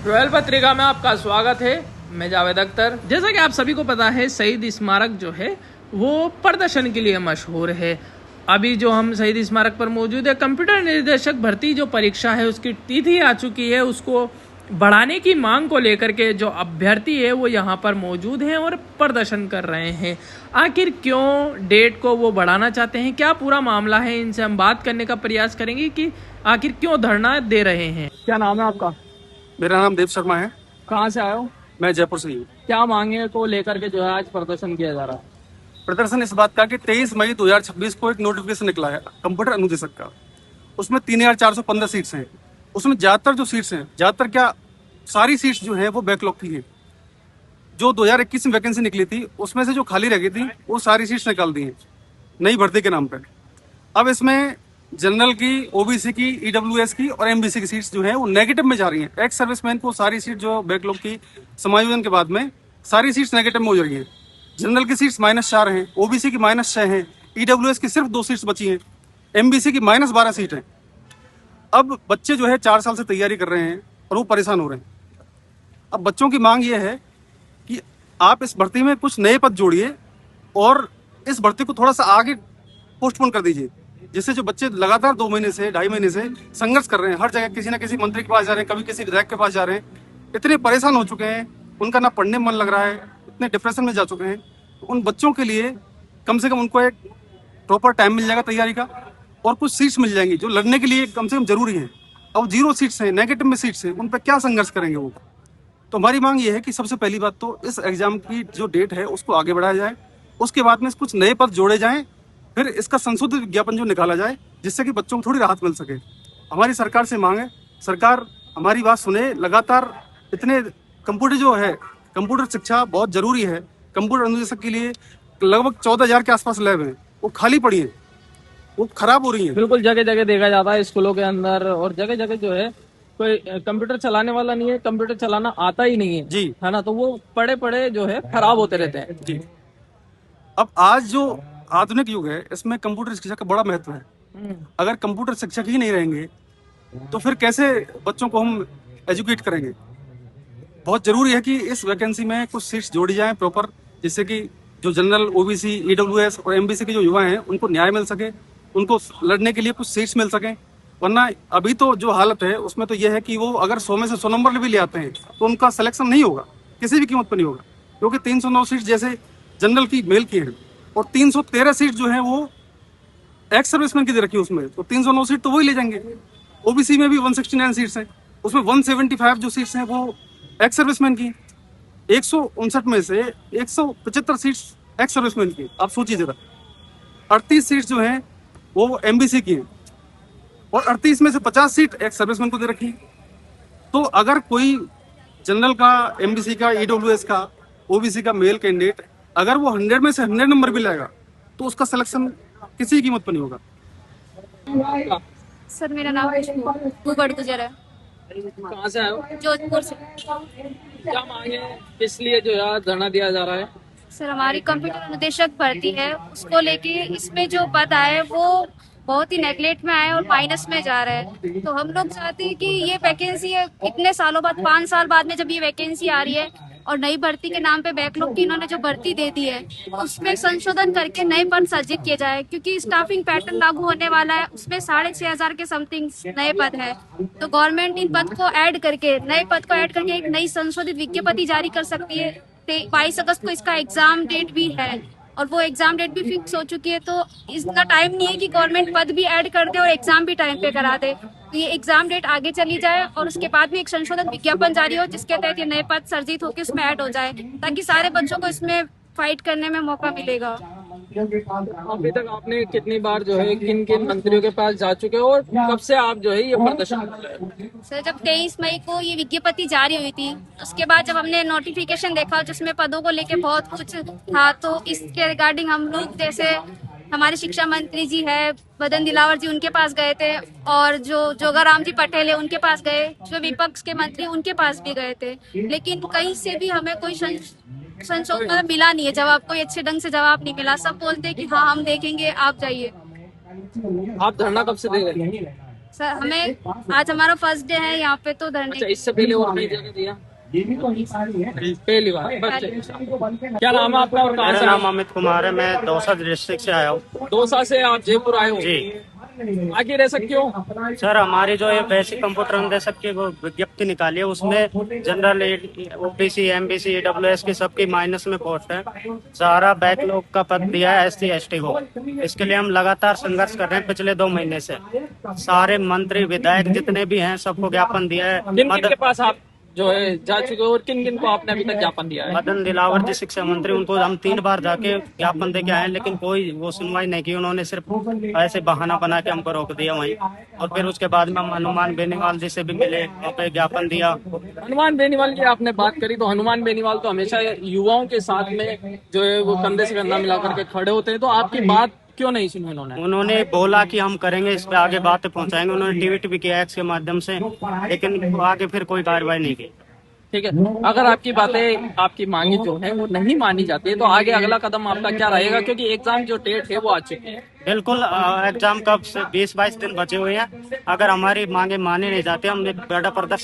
Royal पत्रिका में आपका स्वागत है। मैं जावेद अख्तर। जैसा कि आप सभी को पता है, शहीद स्मारक जो है वो प्रदर्शन के लिए मशहूर है। अभी जो हम शहीद स्मारक पर मौजूद है, कंप्यूटर निर्देशक भर्ती जो परीक्षा है उसकी तिथि आ चुकी है। उसको बढ़ाने की मांग को लेकर के जो अभ्यर्थी है वो यहाँ पर मौजूद हैं और प्रदर्शन कर रहे हैं। आखिर क्यों डेट को वो बढ़ाना चाहते हैं, क्या पूरा मामला है, इनसे हम बात करने का प्रयास करेंगे कि आखिर क्यों धरना दे रहे हैं। क्या नाम है आपका? मेरा नाम देव शर्मा है। कहाँ से आए हो? मैं जयपुर से ही हूँ। क्या मांगे को लेकर के जो है आज प्रदर्शन किया जा रहा है? प्रदर्शन इस बात का कि 23 मई 2026 को एक नोटिफिकेशन निकला है कंप्यूटर अनुदेशक का। उसमें 3415 सीट्स हैं। उसमें ज्यादातर जो सीट्स हैं, ज्यादातर क्या सारी सीट्स जो हैं वो बैकलॉग की हैं। जो 2021 में वैकेंसी निकली थी उसमें से जो खाली रह गई थी वो सारी सीट्स निकाल दी हैं नई भर्ती के नाम पर। अब इसमें जनरल की, ओबीसी की, ईडब्ल्यूएस की और एमबीसी की सीट्स जो है वो नेगेटिव में जा रही हैं। एक्स सर्विसमैन को सारी सीट जो बैकलॉग की समायोजन के बाद में सारी सीट्स नेगेटिव में हो रही हैं। जनरल की सीट्स -4 हैं, ओबीसी की -6 हैं, ईडब्ल्यूएस की सिर्फ 2 सीट्स बची हैं, एमबीसी की -12 सीट है। अब बच्चे जो है 4 साल से तैयारी कर रहे हैं और वो परेशान हो रहे हैं। अब बच्चों की मांग ये है कि आप इस भर्ती में कुछ नए पद जोड़िए और इस भर्ती को थोड़ा सा आगे पोस्टपोन कर दीजिए, जिससे जो बच्चे लगातार 2 महीने से, 2.5 महीने से संघर्ष कर रहे हैं, हर जगह किसी ना किसी मंत्री के पास जा रहे हैं, कभी किसी विधायक के पास जा रहे हैं, इतने परेशान हो चुके हैं, उनका ना पढ़ने में मन लग रहा है, इतने डिप्रेशन में जा चुके हैं। तो उन बच्चों के लिए कम से कम उनको एक प्रॉपर टाइम मिल जाएगा तैयारी का और कुछ सीट्स मिल जाएंगी जो लड़ने के लिए कम से कम जरूरी है। अब 0 सीट्स हैं, नेगेटिव में सीट्स हैं, उन पर क्या संघर्ष करेंगे वो। तो हमारी मांग ये है कि सबसे पहली बात तो इस एग्जाम की जो डेट है उसको आगे बढ़ाया जाए, उसके बाद में कुछ नए पद जोड़े जाएं, फिर इसका संशोधित विज्ञापन जो निकाला जाए जिससे कि बच्चों को थोड़ी राहत मिल सके। हमारी सरकार से मांग है, सरकार हमारी बात सुने। लगातार इतने कंप्यूटर जो है, कंप्यूटर शिक्षा बहुत जरूरी है। कंप्यूटर अनुदेशक के लिए लगभग 14,000 के आसपास लैब हैं, वो खाली पड़ी हैं, वो खराब हो रही हैं। बिल्कुल, जगह जगह देखा जाता है स्कूलों के अंदर और जगह जगह जो है कोई कंप्यूटर चलाने वाला नहीं है, कंप्यूटर चलाना आता ही नहीं है जी, है ना, तो वो पड़े पड़े जो है खराब होते रहते हैं। जी। अब आज जो आधुनिक युग है इसमें कंप्यूटर शिक्षा का बड़ा महत्व है। अगर कंप्यूटर शिक्षक ही नहीं रहेंगे तो फिर कैसे बच्चों को हम एजुकेट करेंगे। बहुत जरूरी है कि इस वैकेंसी में कुछ सीट्स जोड़ी जाएं प्रॉपर, जिससे कि जो जनरल, ओबीसी, ईडब्ल्यूएस और एमबीसी के जो युवा हैं उनको न्याय मिल सके, उनको लड़ने के लिए कुछ सीट्स मिल सकें। वरना अभी तो जो हालत है उसमें तो यह है कि वो अगर 100 में से 100 नंबर भी ले आते हैं तो उनका सिलेक्शन नहीं होगा, किसी भी कीमत पर नहीं होगा, क्योंकि 309 सीट जैसे जनरल की, मेल की हैं और 313 सीट जो है वो एक्स सर्विसमैन की दे रखी है उसमें, तो 309 सीट तो वही ले जाएंगे। ओबीसी में भी 169 सीट्स हैं, उसमें 175 जो सीट्स हैं वो एक्स सर्विसमैन की, 159 में से 175 सीट्स एक्स सर्विसमैन की। आप सोचिए जरा, 38 सीट्स जो हैं वो एमबीसी की हैं और 38 में से 50 सीट एक्स सर्विसमैन को दे रखी। तो अगर कोई जनरल का, एमबीसी का, ईडब्ल्यूएस का, ओबीसी का मेल कैंडिडेट अगर वो 100 में से 100 नंबर भी लाएगा तो उसका सिलेक्शन किसी कीमत पर नहीं होगा। सर मेरा नाम खुशबू बड़गुजर है। कहाँ से आए हो? जोधपुर से। क्या मांगे, किस लिए जो है धरना दिया जा रहा है? सर हमारी कंप्यूटर अनुदेशक भर्ती है, उसको लेके इसमें जो पद आए वो बहुत ही नेगलेक्ट में आए और माइनस में जा रहा है। तो हम लोग चाहते हैं कि ये वैकेंसी है, इतने सालों बाद, 5 साल बाद में जब ये वैकेंसी आ रही है और नई भर्ती के नाम पे बैकलॉग की इन्होंने जो भर्ती दे दी है उसमें संशोधन करके नए पद सृजित किए जाए, क्योंकि स्टाफिंग पैटर्न लागू होने वाला है, उसमें 6,500 के समथिंग नए पद है। तो गवर्नमेंट इन पद को ऐड करके, नए पद को ऐड करके एक नई संशोधित विज्ञप्ति जारी कर सकती है। 22 अगस्त को इसका एग्जाम डेट भी है और वो एग्जाम डेट भी फिक्स हो चुकी है। तो इतना टाइम नहीं है कि गवर्नमेंट पद भी ऐड कर दे और एग्जाम भी टाइम पे करा दे। तो ये एग्जाम डेट आगे चली जाए और उसके बाद भी एक संशोधित विज्ञापन जारी हो जिसके तहत ये नए पद सर्जित होकर उसमें ऐड हो जाए, ताकि सारे बच्चों को इसमें फाइट करने में मौका मिलेगा। अभी तक आपने कितनी बार जो है किन किन मंत्रियों के पास जा चुके हो और कब से आप जो है ये प्रदर्शन कर रहे हो? सर जब 23 मई को ये विज्ञप्ति जारी हुई थी, उसके बाद जब हमने नोटिफिकेशन देखा जिसमें पदों को लेके बहुत कुछ था, तो इसके रिगार्डिंग हम लोग, जैसे हमारे शिक्षा मंत्री जी है बदन दिलावर जी, उनके पास गए थे और जो जोगाराम जी पटेल है उनके पास गए, जो विपक्ष के मंत्री उनके पास भी गए थे, लेकिन कहीं से भी हमें कोई संशोधन मिला नहीं है, जवाब कोई अच्छे ढंग से जवाब नहीं मिला। सब बोलते हैं कि हाँ हम देखेंगे, आप जाइए। आप धरना कब से दे रहे हैं? सर हमें आज हमारा फर्स्ट डे है यहाँ पे तो धरने अच्छा, इससे पहले और कई जगह दिया? पहली बार। बच्चे, क्या नाम है आपका और कहाँ मेरा से? नाम अमित कुमार है। मैं दौसा डिस्ट्रिक्ट से आया हूँ। दौसा से आप जयपुर आए हो? जी आगे रह सकते हो? सर, हमारी जो ये बेसिक कंप्यूटर अनुदेशक की वो विज्ञप्ति निकाली है, उसमें जनरल, ओबीसी, एमबीसी, ईडब्ल्यूएस की सबकी माइनस में पोस्ट है। सारा बैकलॉग का पद दिया है एससी एसटी को। इसके लिए हम लगातार संघर्ष कर रहे हैं पिछले 2 महीने से। सारे मंत्री विधायक जितने भी हैं सबको ज्ञापन दिया है। किन किन के पास आप जो है जा चुके हो और किन किन को आपने अभी तक ज्ञापन दिया है? मदन दिलावर जी शिक्षा मंत्री, उनको हम 3 बार जाके ज्ञापन दे के आए, लेकिन कोई वो सुनवाई नहीं की। उन्होंने सिर्फ ऐसे बहाना बना के हमको रोक दिया वहीं। और फिर उसके बाद में हम हनुमान बेनीवाल जी से भी मिले, वहाँ पे ज्ञापन दिया। हनुमान बेनीवाल की आपने बात करी, तो हनुमान बेनीवाल तो हमेशा युवाओं के साथ में जो है वो कंधे से कंधा मिलाकर के खड़े होते हैं, तो आपकी बात क्यों नहीं सुनी उन्होंने? उन्होंने बोला कि हम करेंगे, इस पे आगे बातें पहुंचाएंगे। उन्होंने ट्वीट भी किया एक्स के माध्यम से, लेकिन आगे फिर कोई कार्रवाई नहीं की। ठीक है, अगर आपकी बातें, आपकी मांगी जो है वो नहीं मानी जाती है, तो आगे अगला कदम आपका क्या रहेगा? क्योंकि एग्जाम जो डेट है वो आ चुकी है। बिल्कुल, एग्जाम कब से 20-22 दिन बचे हुए हैं। अगर हमारी मांगे मानी नहीं जाती, हम एक बड़ा प्रदर्शन